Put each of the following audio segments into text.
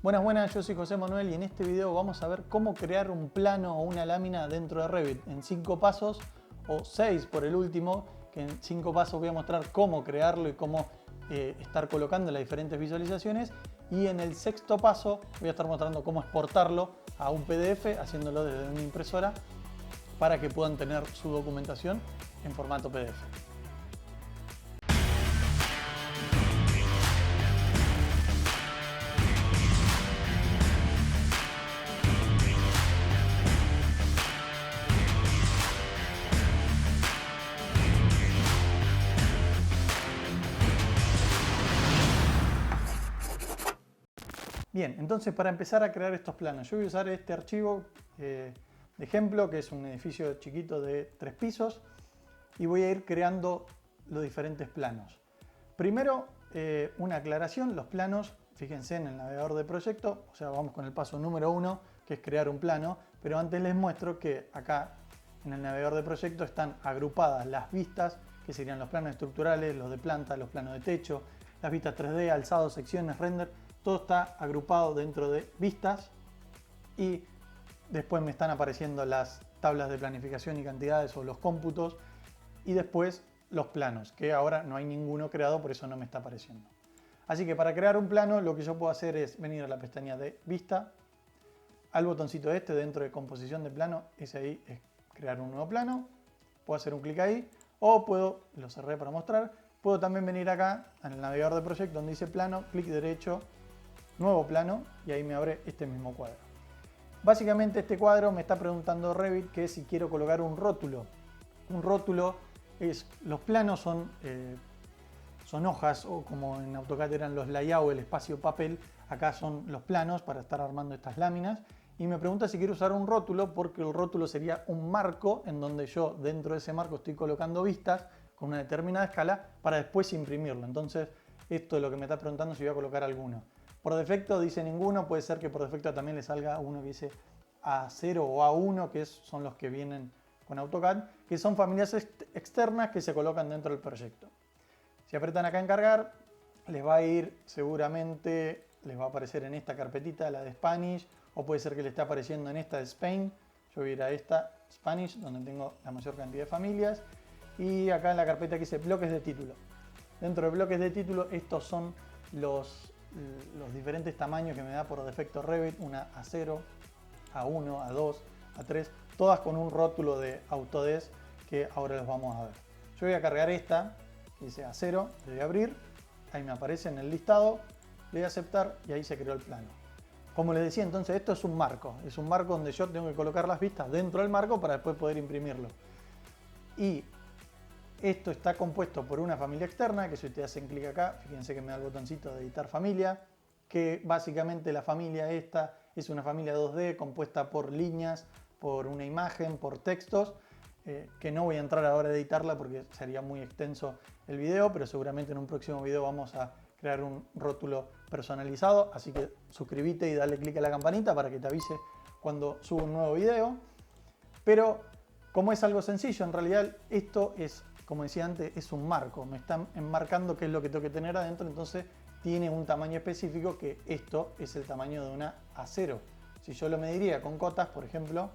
Buenas, buenas, yo soy José Manuel y en este video vamos a ver cómo crear un plano o una lámina dentro de Revit en 5 pasos o 6 por el último, que en 5 pasos voy a mostrar cómo crearlo y cómo estar colocando las diferentes visualizaciones, y en el sexto paso voy a estar mostrando cómo exportarlo a un PDF haciéndolo desde una impresora para que puedan tener su documentación en formato PDF. Bien, entonces para empezar a crear estos planos, yo voy a usar este archivo de ejemplo, que es un edificio chiquito de 3 pisos, y voy a ir creando los diferentes planos. Primero, una aclaración: los planos, fíjense en el navegador de proyecto, o sea, vamos con el paso número 1, que es crear un plano, pero antes les muestro que acá en el navegador de proyecto están agrupadas las vistas, que serían los planos estructurales, los de planta, los planos de techo, las vistas 3D, alzado, secciones, render. Todo está agrupado dentro de vistas, y después me están apareciendo las tablas de planificación y cantidades o los cómputos, y después los planos, que ahora no hay ninguno creado, por eso no me está apareciendo. Así que para crear un plano lo que yo puedo hacer es venir a la pestaña de vista, al botoncito este dentro de composición de plano, ese ahí es crear un nuevo plano, puedo hacer un clic ahí, o puedo, lo cerré para mostrar, puedo también venir acá en el navegador de proyecto donde dice plano, clic derecho, nuevo plano, y ahí me abre este mismo cuadro. Básicamente este cuadro me está preguntando Revit que si quiero colocar un rótulo. Un rótulo es, los planos son hojas, o como en AutoCAD eran los layouts, el espacio papel, acá son los planos para estar armando estas láminas, y me pregunta si quiero usar un rótulo, porque el rótulo sería un marco en donde yo dentro de ese marco estoy colocando vistas con una determinada escala para después imprimirlo. Entonces esto es lo que me está preguntando, si voy a colocar alguno. Por defecto dice ninguno, puede ser que por defecto también le salga uno que dice A0 o A1, que son los que vienen con AutoCAD, que son familias externas que se colocan dentro del proyecto. Si apretan acá en cargar, les va a ir seguramente, les va a aparecer en esta carpetita la de Spanish, o puede ser que le esté apareciendo en esta de Spain. Yo voy a ir a esta, Spanish, donde tengo la mayor cantidad de familias, y acá en la carpeta que dice bloques de título. Dentro de bloques de título, estos son los diferentes tamaños que me da por defecto Revit: una A0, A1, A2, A3, todas con un rótulo de Autodesk que ahora los vamos a ver. Yo voy a cargar esta, que dice A0, le voy a abrir, ahí me aparece en el listado, le voy a aceptar y ahí se creó el plano. Como les decía, entonces esto es un marco donde yo tengo que colocar las vistas dentro del marco para después poder imprimirlo. Y esto está compuesto por una familia externa, que si ustedes hacen clic acá, fíjense que me da el botoncito de editar familia, que básicamente la familia esta es una familia 2D compuesta por líneas, por una imagen, por textos, que no voy a entrar ahora a editarla porque sería muy extenso el video, pero seguramente en un próximo video vamos a crear un rótulo personalizado, así que suscríbete y dale clic a la campanita para que te avise cuando subo un nuevo video. Pero como es algo sencillo, en realidad esto es, como decía antes, es un marco, me están enmarcando qué es lo que tengo que tener adentro, entonces tiene un tamaño específico, que esto es el tamaño de una A0. Si yo lo mediría con cotas, por ejemplo,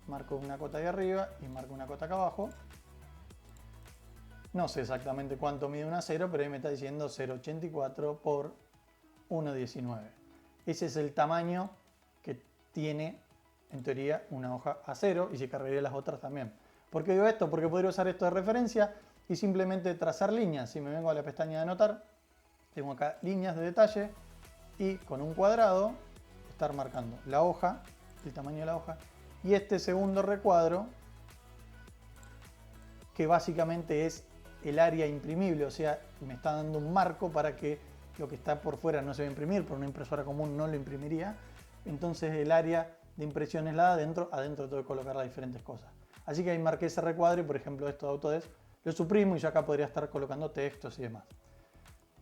marco una cota ahí arriba y marco una cota acá abajo, no sé exactamente cuánto mide una A0, pero ahí me está diciendo 0,84 por 1,19. Ese es el tamaño que tiene, en teoría, una hoja A0, y si cargaría las otras también. ¿Por qué digo esto? Porque podría usar esto de referencia y simplemente trazar líneas. Si me vengo a la pestaña de anotar, tengo acá líneas de detalle, y con un cuadrado estar marcando la hoja, el tamaño de la hoja, y este segundo recuadro, que básicamente es el área imprimible, o sea, me está dando un marco para que lo que está por fuera no se va a imprimir, por una impresora común no lo imprimiría. Entonces el área de impresión es la de adentro, adentro tengo que colocar las diferentes cosas. Así que ahí marqué ese recuadro, y por ejemplo esto de Autodesk lo suprimo, y yo acá podría estar colocando textos y demás.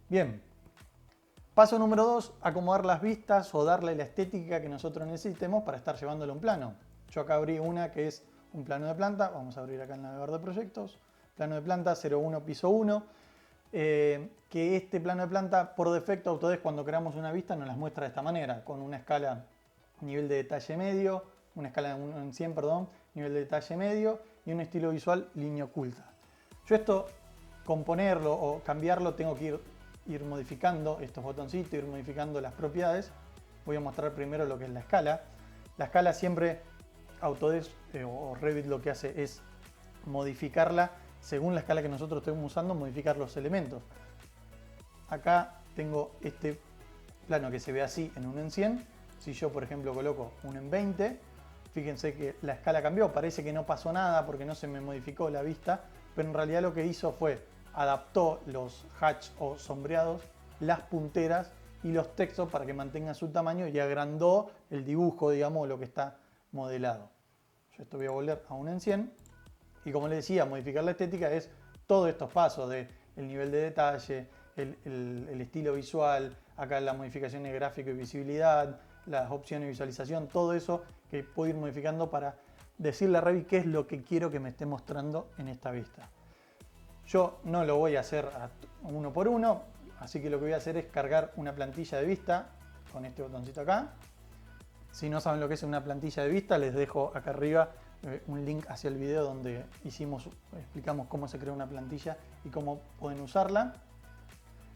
Bien, paso número 2, acomodar las vistas o darle la estética que nosotros necesitemos para estar llevándole un plano. Yo acá abrí una que es un plano de planta, vamos a abrir acá el navegador de proyectos, plano de planta 01 piso 1. que este plano de planta, por defecto, Autodesk cuando creamos una vista nos las muestra de esta manera, con una escala nivel de detalle medio, una escala de 1 en 100, perdón, nivel de detalle medio y un estilo visual línea oculta. Yo esto, componerlo o cambiarlo, tengo que ir modificando estos botoncitos, ir modificando las propiedades. Voy a mostrar primero lo que es la escala. La escala siempre Autodesk o Revit lo que hace es modificarla según la escala que nosotros estemos usando, modificar los elementos. Acá tengo este plano que se ve así en 1 en 100. Si yo, por ejemplo, coloco 1 en 20, fíjense que la escala cambió. Parece que no pasó nada porque no se me modificó la vista, pero en realidad lo que hizo fue adaptó los hatch o sombreados, las punteras y los textos para que mantengan su tamaño y agrandó el dibujo, digamos, lo que está modelado. Yo esto voy a volver a 1 en 100 y, como les decía, modificar la estética es todos estos pasos de el nivel de detalle, el estilo visual, acá las modificaciones de gráfico y visibilidad, las opciones de visualización, todo eso que puedo ir modificando para decirle a Revit qué es lo que quiero que me esté mostrando en esta vista. Yo no lo voy a hacer uno por uno, así que lo que voy a hacer es cargar una plantilla de vista con este botoncito acá. Si no saben lo que es una plantilla de vista, les dejo acá arriba un link hacia el video donde explicamos cómo se crea una plantilla y cómo pueden usarla.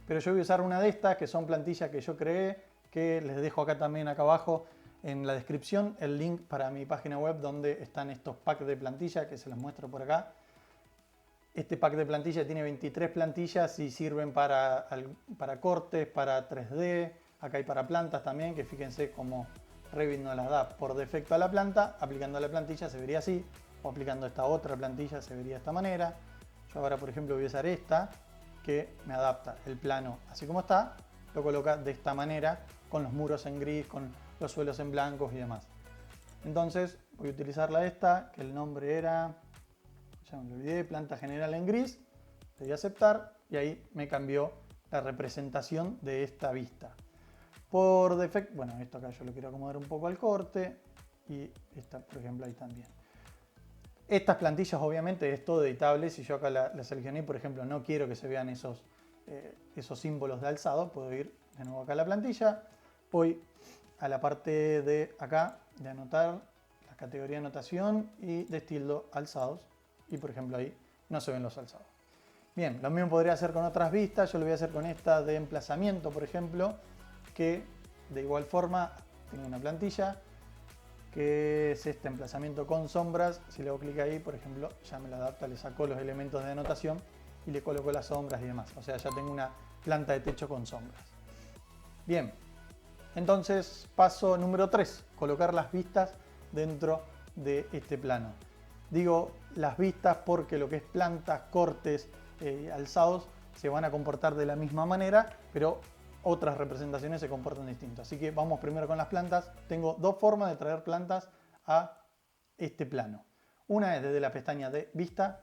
Pero yo voy a usar una de estas, que son plantillas que yo creé, que les dejo acá también acá abajo en la descripción el link para mi página web donde están estos packs de plantilla que se los muestro por acá. Este pack de plantilla tiene 23 plantillas y sirven para cortes, para 3D, acá hay para plantas también, que fíjense cómo Revit nos las da por defecto a la planta. Aplicando la plantilla se vería así, o aplicando esta otra plantilla se vería de esta manera. Yo ahora, por ejemplo, voy a usar esta, que me adapta el plano así como está, lo coloca de esta manera, con los muros en gris, con los suelos en blancos y demás. Entonces voy a utilizarla esta, que el nombre era, ya me lo olvidé, planta general en gris, le doy a aceptar y ahí me cambió la representación de esta vista. Por defecto, bueno, esto acá yo lo quiero acomodar un poco al corte y esta, por ejemplo, ahí también. Estas plantillas obviamente es todo editable. Si yo acá la seleccioné, por ejemplo, no quiero que se vean esos símbolos de alzado, puedo ir de nuevo acá a la plantilla, voy a la parte de acá de anotar, la categoría de anotación y de estilo alzados, y por ejemplo ahí no se ven los alzados. Bien, lo mismo podría hacer con otras vistas. Yo lo voy a hacer con esta de emplazamiento, por ejemplo, que de igual forma tengo una plantilla que es este emplazamiento con sombras. Si le hago clic ahí, por ejemplo, ya me la adapta, le saco los elementos de anotación y le coloco las sombras y demás. O sea, ya tengo una planta de techo con sombras. Bien, entonces paso número 3, colocar las vistas dentro de este plano. Digo las vistas porque lo que es plantas, cortes, alzados se van a comportar de la misma manera, pero otras representaciones se comportan distinto. Así que vamos primero con las plantas. Tengo dos formas de traer plantas a este plano. Una es desde la pestaña de vista.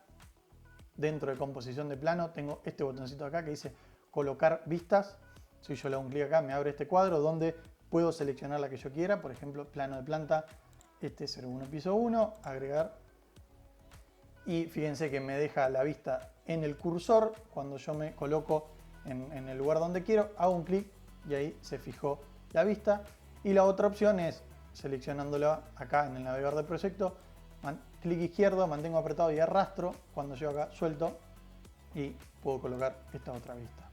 Dentro de composición de plano tengo este botoncito acá que dice colocar vistas. Si yo le doy un clic acá me abre este cuadro donde puedo seleccionar la que yo quiera. Por ejemplo, plano de planta, este 01 piso 1, agregar. Y fíjense que me deja la vista en el cursor. Cuando yo me coloco en el lugar donde quiero, hago un clic y ahí se fijó la vista. Y la otra opción es seleccionándola acá en el navegador del proyecto, clic izquierdo, mantengo apretado y arrastro. Cuando yo acá suelto y puedo colocar esta otra vista.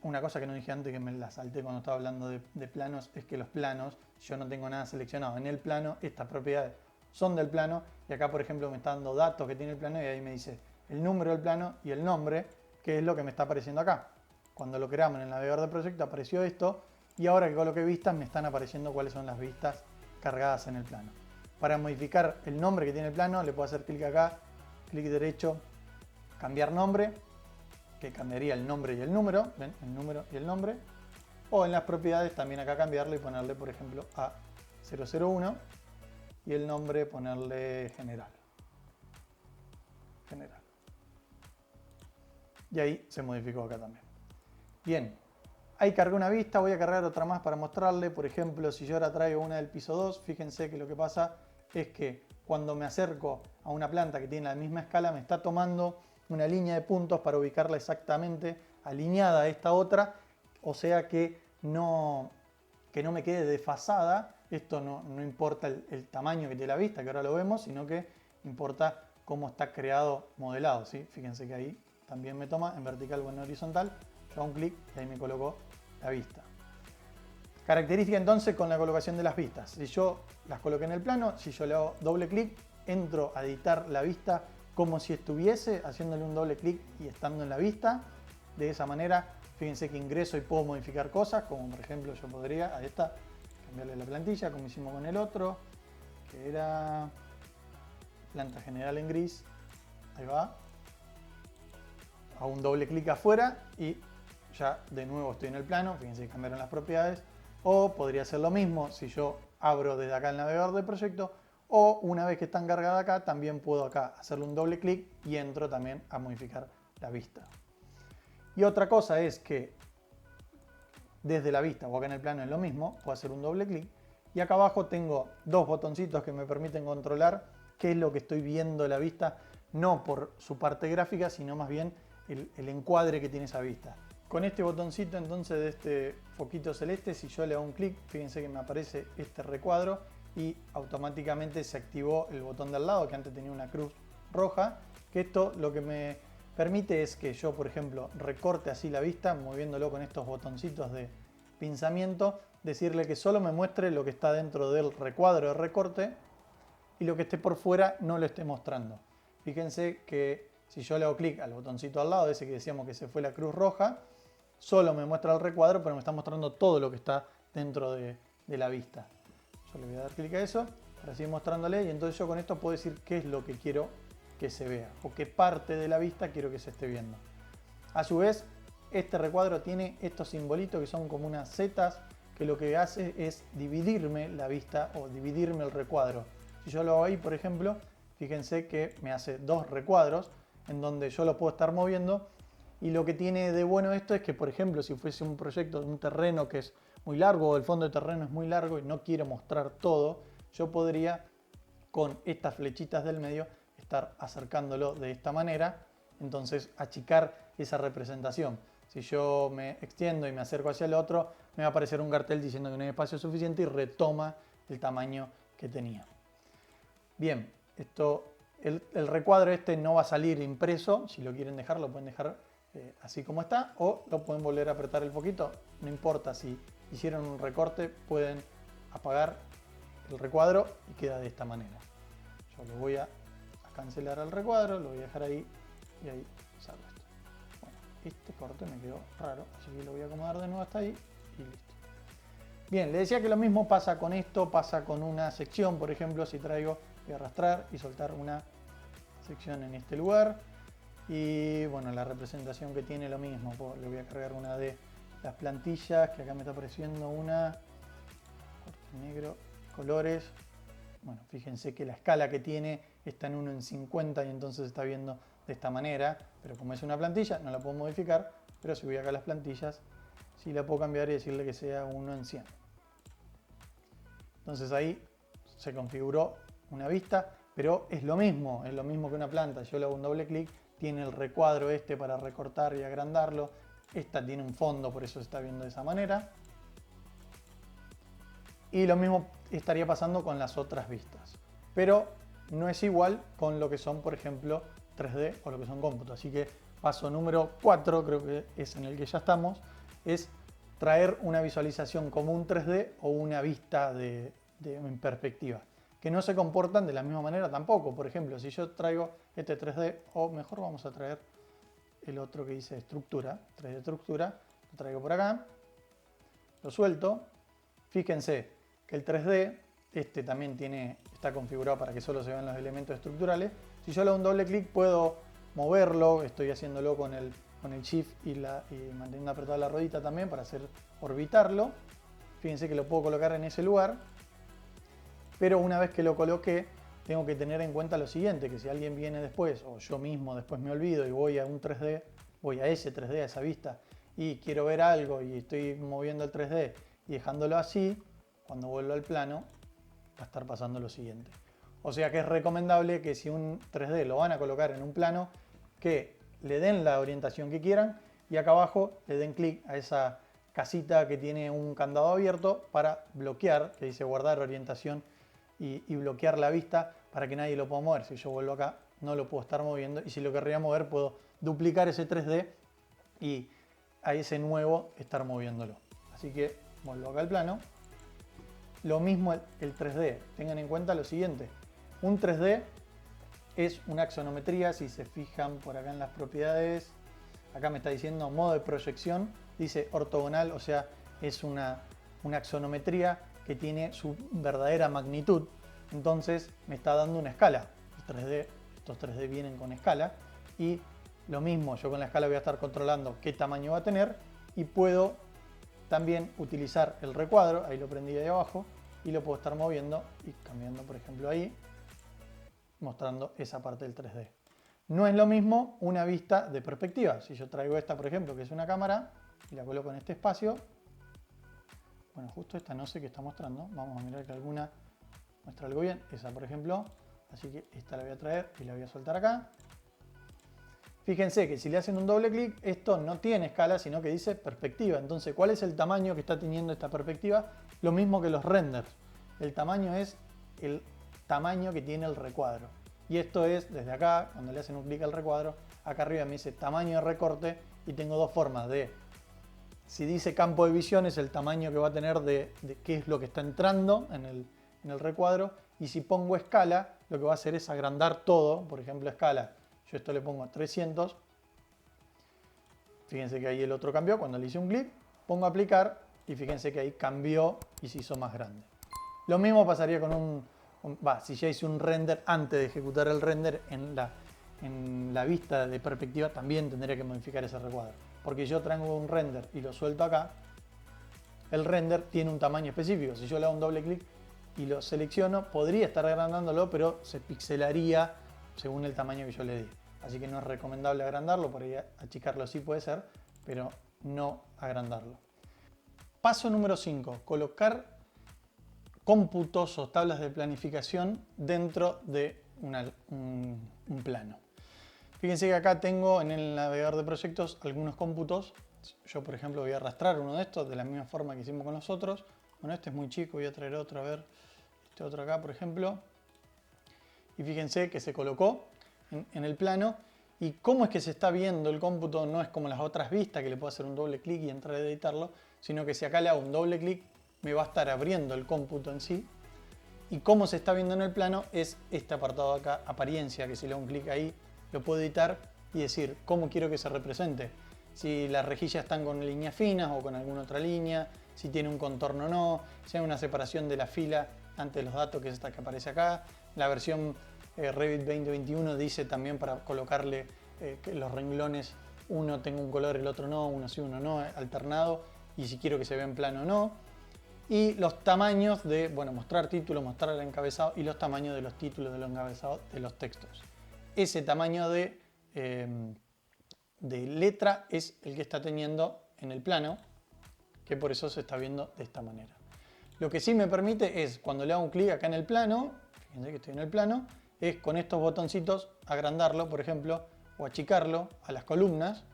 Una cosa que no dije antes, que me la salté cuando estaba hablando de planos, es que los planos, yo no tengo nada seleccionado en el plano. Estas propiedades son del plano y acá, por ejemplo, me está dando datos que tiene el plano y ahí me dice el número del plano y el nombre, que es lo que me está apareciendo acá. Cuando lo creamos en el navegador del proyecto apareció esto, y ahora que coloqué vistas me están apareciendo cuáles son las vistas cargadas en el plano. Para modificar el nombre que tiene el plano le puedo hacer clic acá, clic derecho, cambiar nombre, que cambiaría el nombre y el número, ¿ven? El número y el nombre. O en las propiedades también acá cambiarlo y ponerle, por ejemplo, A001 y el nombre ponerle general. Y ahí se modificó acá también. Bien, ahí cargué una vista, voy a cargar otra más para mostrarle. Por ejemplo, si yo ahora traigo una del piso 2, fíjense que lo que pasa es que cuando me acerco a una planta que tiene la misma escala, me está tomando una línea de puntos para ubicarla exactamente alineada a esta otra, o sea que no me quede desfasada. Esto no importa el tamaño que tiene la vista, que ahora lo vemos, sino que importa cómo está creado, modelado, ¿sí? Fíjense que ahí también me toma en vertical o en horizontal. Yo hago un clic y ahí me colocó la vista. Característica entonces con la colocación de las vistas. Si yo las coloqué en el plano, si yo le hago doble clic, entro a editar la vista como si estuviese haciéndole un doble clic y estando en la vista. De esa manera, fíjense que ingreso y puedo modificar cosas, como por ejemplo yo podría a esta cambiarle la plantilla, como hicimos con el otro, que era planta general en gris. Ahí va. Hago un doble clic afuera y ya de nuevo estoy en el plano. Fíjense que cambiaron las propiedades. O podría ser lo mismo si yo abro desde acá el navegador del proyecto, o una vez que está encargada acá, también puedo acá hacerle un doble clic y entro también a modificar la vista. Y otra cosa es que desde la vista o acá en el plano es lo mismo, puedo hacer un doble clic y acá abajo tengo dos botoncitos que me permiten controlar qué es lo que estoy viendo de la vista, no por su parte gráfica, sino más bien el encuadre que tiene esa vista. Con este botoncito entonces de este foquito celeste, si yo le hago un clic, fíjense que me aparece este recuadro y automáticamente se activó el botón de al lado, que antes tenía una cruz roja, que esto lo que me permite es que yo, por ejemplo, recorte así la vista, moviéndolo con estos botoncitos de pinzamiento, decirle que solo me muestre lo que está dentro del recuadro de recorte y lo que esté por fuera no lo esté mostrando. Fíjense que si yo le hago clic al botoncito al lado, ese que decíamos que se fue la cruz roja, solo me muestra el recuadro, pero me está mostrando todo lo que está dentro de la vista. Yo le voy a dar clic a eso para seguir mostrándole y entonces yo con esto puedo decir qué es lo que quiero que se vea o qué parte de la vista quiero que se esté viendo. A su vez, este recuadro tiene estos simbolitos que son como unas setas que lo que hace es dividirme la vista o dividirme el recuadro. Si yo lo hago ahí, por ejemplo, fíjense que me hace dos recuadros en donde yo lo puedo estar moviendo. Y lo que tiene de bueno esto es que, por ejemplo, si fuese un proyecto de un terreno que es muy largo o el fondo de terreno es muy largo y no quiero mostrar todo, yo podría con estas flechitas del medio estar acercándolo de esta manera, entonces achicar esa representación. Si yo me extiendo y me acerco hacia el otro, me va a aparecer un cartel diciendo que no hay espacio suficiente y retoma el tamaño que tenía. Bien, el recuadro este no va a salir impreso. Si lo quieren dejar, lo pueden dejar así como está, o lo pueden volver a apretar el foquito. No importa, si hicieron un recorte pueden apagar el recuadro y queda de esta manera. Yo lo voy a cancelar al recuadro, lo voy a dejar ahí y ahí salgo esto. Bueno, este corte me quedó raro, así que lo voy a acomodar de nuevo hasta ahí y listo. Bien, le decía que lo mismo pasa con esto, pasa con una sección, por ejemplo, si traigo, voy a arrastrar y soltar una sección en este lugar. Y bueno, la representación que tiene lo mismo, le voy a cargar una de las plantillas, que acá me está apareciendo una, corte negro, colores. Bueno, fíjense que la escala que tiene está en 1 en 50 y entonces se está viendo de esta manera, pero como es una plantilla no la puedo modificar, pero si voy acá a las plantillas, sí la puedo cambiar y decirle que sea 1 en 100. Entonces ahí se configuró una vista, pero es lo mismo que una planta. Yo le hago un doble clic, tiene el recuadro este para recortar y agrandarlo. Esta tiene un fondo, por eso se está viendo de esa manera. Y lo mismo estaría pasando con las otras vistas. Pero no es igual con lo que son, por ejemplo, 3D o lo que son cómputo. Así que paso número 4, creo que es en el que ya estamos, es traer una visualización como un 3D o una vista en perspectiva, que no se comportan de la misma manera tampoco. Por ejemplo, si yo traigo este 3D, o mejor vamos a traer el otro que dice estructura, 3D estructura, lo traigo por acá, lo suelto. Fíjense que el 3D, este también está configurado para que solo se vean los elementos estructurales. Si yo le doy un doble clic puedo moverlo, estoy haciéndolo con el Shift y manteniendo apretada la ruedita también para hacer orbitarlo. Fíjense que lo puedo colocar en ese lugar, pero una vez que lo coloqué tengo que tener en cuenta lo siguiente, que si alguien viene después o yo mismo después me olvido y voy a un 3D, voy a ese 3D, a esa vista y quiero ver algo y estoy moviendo el 3D y dejándolo así, cuando vuelvo al plano va a estar pasando lo siguiente. O sea que es recomendable que si un 3D lo van a colocar en un plano, que le den la orientación que quieran y acá abajo le den clic a esa casita que tiene un candado abierto para bloquear, que dice guardar orientación y bloquear la vista para que nadie lo pueda mover. Si yo vuelvo acá no lo puedo estar moviendo y si lo querría mover puedo duplicar ese 3D y a ese nuevo estar moviéndolo. Así que vuelvo acá al plano. Lo mismo el 3D. Tengan en cuenta lo siguiente. Un 3D es una axonometría. Si se fijan por acá en las propiedades, acá me está diciendo modo de proyección. Dice ortogonal, o sea, es una axonometría que tiene su verdadera magnitud. Entonces me está dando una escala. El 3D, estos 3D vienen con escala. Y lo mismo, yo con la escala voy a estar controlando qué tamaño va a tener. Y puedo también utilizar el recuadro, ahí lo prendí ahí abajo, y lo puedo estar moviendo y cambiando, por ejemplo, ahí, mostrando esa parte del 3D. No es lo mismo una vista de perspectiva. Si yo traigo esta, por ejemplo, que es una cámara, y la coloco en este espacio, bueno, justo esta no sé qué está mostrando, vamos a mirar que alguna muestra algo bien, esa por ejemplo, así que esta la voy a traer y la voy a soltar acá. Fíjense que si le hacen un doble clic, esto no tiene escala, sino que dice perspectiva. Entonces, ¿cuál es el tamaño que está teniendo esta perspectiva? Lo mismo que los renders. El tamaño es el tamaño que tiene el recuadro. Y esto es, desde acá, cuando le hacen un clic al recuadro, acá arriba me dice tamaño de recorte y tengo dos formas de... Si dice campo de visión es el tamaño que va a tener de qué es lo que está entrando en el recuadro. Y si pongo escala, lo que va a hacer es agrandar todo. Por ejemplo, escala. Yo esto le pongo a 300. Fíjense que ahí el otro cambió. Cuando le hice un clic, pongo aplicar y fíjense que ahí cambió y se hizo más grande. Lo mismo pasaría con si ya hice un render antes de ejecutar el render en la vista de perspectiva, también tendría que modificar ese recuadro. Porque yo traigo un render y lo suelto acá, el render tiene un tamaño específico. Si yo le hago un doble clic y lo selecciono, podría estar agrandándolo, pero se pixelaría según el tamaño que yo le di. Así que no es recomendable agrandarlo, por ahí achicarlo sí puede ser, pero no agrandarlo. Paso número 5, colocar cómputos o tablas de planificación dentro de un plano. Fíjense que acá tengo en el navegador de proyectos algunos cómputos. Yo, por ejemplo, voy a arrastrar uno de estos de la misma forma que hicimos con los otros. Bueno, este es muy chico, voy a traer otro, a ver, este otro acá, por ejemplo. Y fíjense que se colocó en el plano. Y cómo es que se está viendo el cómputo no es como las otras vistas que le puedo hacer un doble clic y entrar a editarlo, sino que si acá le hago un doble clic me va a estar abriendo el cómputo en sí. Y cómo se está viendo en el plano es este apartado de acá, apariencia, que si le hago un clic ahí lo puedo editar y decir cómo quiero que se represente. Si las rejillas están con líneas finas o con alguna otra línea, si tiene un contorno o no, si hay una separación de la fila ante los datos, que es esta que aparece acá. La versión Revit 2021 dice también para colocarle que los renglones, uno tenga un color, el otro no, uno sí, uno no, alternado, y si quiero que se vea en plano o no. Y los tamaños de, bueno, mostrar título, mostrar el encabezado y los tamaños de los títulos, de los encabezados, de los textos. Ese tamaño de letra es el que está teniendo en el plano, que por eso se está viendo de esta manera. Lo que sí me permite es, cuando le hago un clic acá en el plano, fíjense que estoy en el plano, es con estos botoncitos agrandarlo, por ejemplo, o achicarlo a las columnas,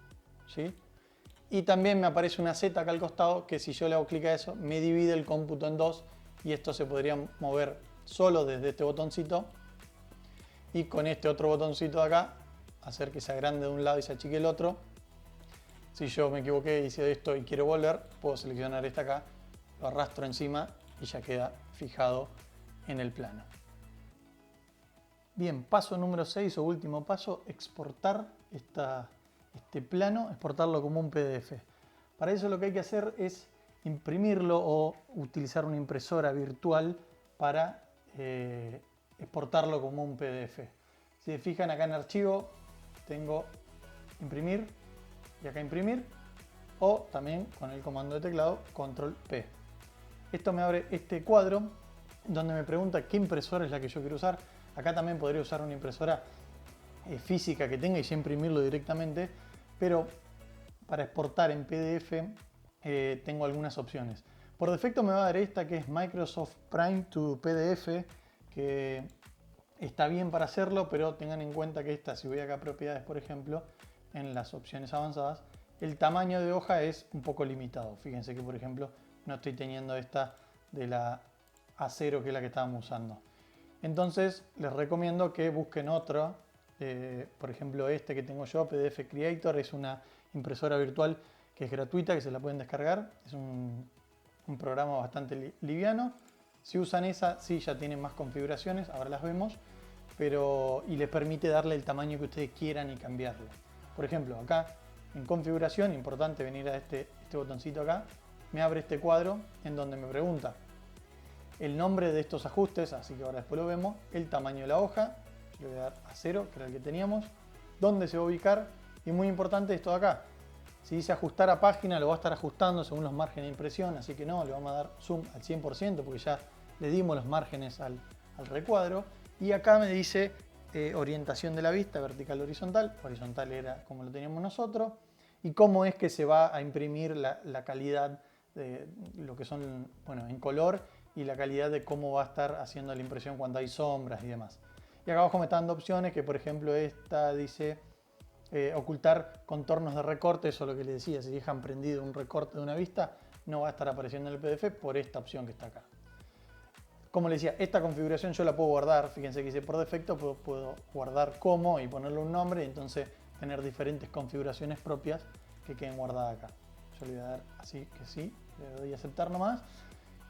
¿sí? Y también me aparece una Z acá al costado que si yo le hago clic a eso me divide el cómputo en dos y esto se podría mover solo desde este botoncito y con este otro botoncito de acá hacer que se agrande de un lado y se achique el otro. Si yo me equivoqué, hice esto y quiero volver, puedo seleccionar esta acá, lo arrastro encima y ya queda fijado en el plano. Bien, paso número 6 o último paso, exportar este plano, exportarlo como un PDF. Para eso lo que hay que hacer es imprimirlo o utilizar una impresora virtual para exportarlo como un PDF. Si se fijan acá en archivo, tengo imprimir y acá imprimir, o también con el comando de teclado control P. Esto me abre este cuadro donde me pregunta qué impresora es la que yo quiero usar. Acá también podría usar una impresora física que tenga y ya imprimirlo directamente, pero para exportar en PDF tengo algunas opciones. Por defecto me va a dar esta que es Microsoft Prime to PDF, que está bien para hacerlo, pero tengan en cuenta que esta, si voy acá a propiedades por ejemplo, en las opciones avanzadas, el tamaño de hoja es un poco limitado. Fíjense que, por ejemplo, no estoy teniendo esta de la A0, que es la que estábamos usando. Entonces, les recomiendo que busquen otro. Por ejemplo, este que tengo yo, PDF Creator, es una impresora virtual que es gratuita, que se la pueden descargar. Es un programa bastante liviano. Si usan esa, sí, ya tienen más configuraciones, ahora las vemos, y les permite darle el tamaño que ustedes quieran y cambiarlo. Por ejemplo, acá en configuración, importante venir a este botoncito acá, me abre este cuadro en donde me pregunta el nombre de estos ajustes, así que ahora después lo vemos, el tamaño de la hoja, le voy a dar a 0, que era el que teníamos, dónde se va a ubicar, y muy importante esto de acá, si dice ajustar a página, lo va a estar ajustando según los márgenes de impresión, así que no, le vamos a dar zoom al 100% porque ya le dimos los márgenes al recuadro. Y acá me dice orientación de la vista, vertical, horizontal. Horizontal era como lo teníamos nosotros. Y cómo es que se va a imprimir la calidad de lo que son, bueno, en color, y la calidad de cómo va a estar haciendo la impresión cuando hay sombras y demás. Y acá abajo me están dando opciones que, por ejemplo, esta dice ocultar contornos de recorte. Eso es lo que les decía, si dejan prendido un recorte de una vista, no va a estar apareciendo en el PDF por esta opción que está acá. Como les decía, esta configuración yo la puedo guardar. Fíjense que dice por defecto, puedo guardar como y ponerle un nombre, y entonces tener diferentes configuraciones propias que queden guardadas acá. Yo le voy a dar así que sí, le doy a aceptar nomás.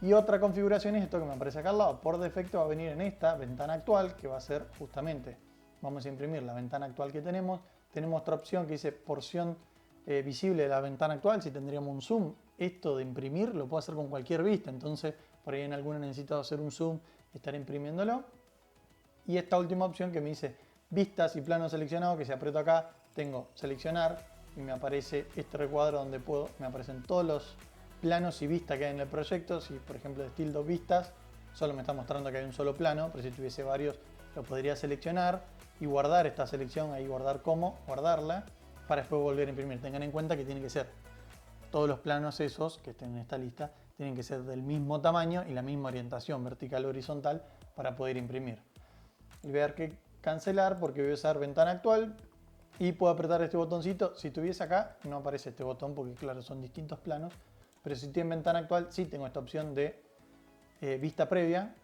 Y otra configuración es esto que me aparece acá al lado. Por defecto va a venir en esta ventana actual, que va a ser justamente, vamos a imprimir la ventana actual que tenemos. Tenemos otra opción que dice porción visible de la ventana actual, si tendríamos un zoom. Esto de imprimir lo puedo hacer con cualquier vista, entonces por ahí en alguna necesito hacer un zoom y estar imprimiéndolo. Y esta última opción que me dice vistas y plano seleccionado, que si aprieto acá tengo seleccionar y me aparece este recuadro donde me aparecen todos los planos y vistas que hay en el proyecto. Si por ejemplo de estilo vistas solo me está mostrando que hay un solo plano, pero si tuviese varios lo podría seleccionar y guardar esta selección, ahí guardar como, guardarla, para después volver a imprimir. Tengan en cuenta que tiene que ser todos los planos esos que estén en esta lista, tienen que ser del mismo tamaño y la misma orientación, vertical o horizontal, para poder imprimir. Y voy a dar que cancelar porque voy a usar ventana actual y puedo apretar este botoncito. Si tuviese acá no aparece este botón porque claro, son distintos planos, pero si estoy en ventana actual sí tengo esta opción de vista previa.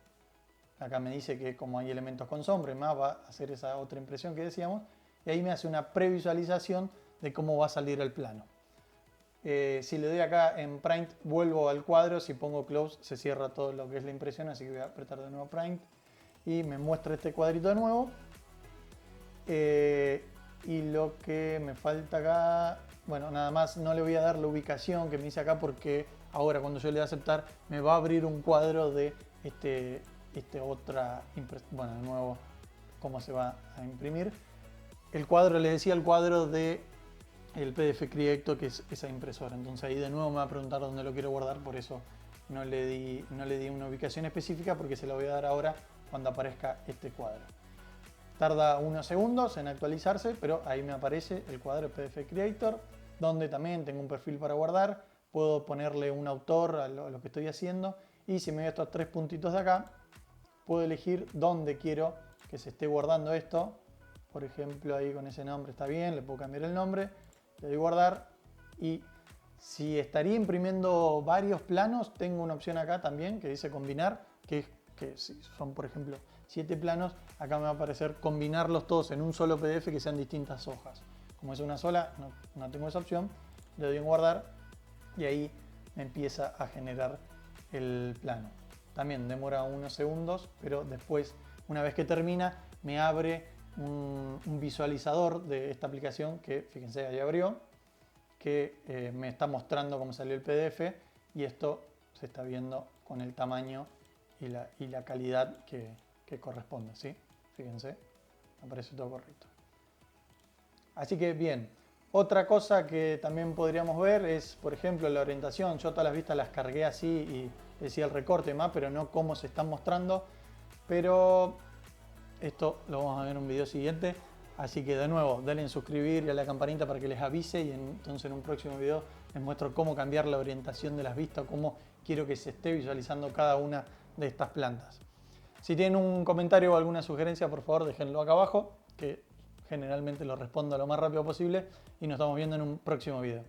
Acá me dice que como hay elementos con sombra, más va a hacer esa otra impresión que decíamos, y ahí me hace una previsualización de cómo va a salir el plano. Si le doy acá en Print, vuelvo al cuadro. Si pongo Close, se cierra todo lo que es la impresión, así que voy a apretar de nuevo Print y me muestra este cuadrito de nuevo. Y lo que me falta acá, bueno, nada más, no le voy a dar la ubicación que me dice acá porque ahora cuando yo le doy a aceptar me va a abrir un cuadro de otra impresión. Bueno, de nuevo, cómo se va a imprimir. El cuadro, les decía, el cuadro de el PDF Creator, que es esa impresora. Entonces ahí de nuevo me va a preguntar dónde lo quiero guardar, por eso no le di una ubicación específica, porque se la voy a dar ahora cuando aparezca este cuadro. Tarda unos segundos en actualizarse, pero ahí me aparece el cuadro PDF Creator, donde también tengo un perfil para guardar. Puedo ponerle un autor a lo que estoy haciendo, y si me voy a estos tres puntitos de acá, puedo elegir dónde quiero que se esté guardando esto. Por ejemplo, ahí con ese nombre está bien, le puedo cambiar el nombre, le doy guardar, y si estaría imprimiendo varios planos, tengo una opción acá también que dice combinar, que si son por ejemplo 7 planos, acá me va a aparecer combinarlos todos en un solo PDF que sean distintas hojas. Como es una sola, no tengo esa opción, le doy en guardar y ahí me empieza a generar el plano. También demora unos segundos, pero después, una vez que termina, me abre un visualizador de esta aplicación que, fíjense, ahí abrió, que me está mostrando cómo salió el PDF, y esto se está viendo con el tamaño y la calidad que corresponde, ¿sí? Fíjense, aparece todo correcto. Así que bien, otra cosa que también podríamos ver es, por ejemplo, la orientación. Yo todas las vistas las cargué así y decía el recorte más, pero no cómo se están mostrando. Pero esto lo vamos a ver en un video siguiente. Así que de nuevo, denle en suscribir y a la campanita para que les avise, y entonces en un próximo video les muestro cómo cambiar la orientación de las vistas, cómo quiero que se esté visualizando cada una de estas plantas. Si tienen un comentario o alguna sugerencia, por favor déjenlo acá abajo, que generalmente lo respondo lo más rápido posible y nos estamos viendo en un próximo video.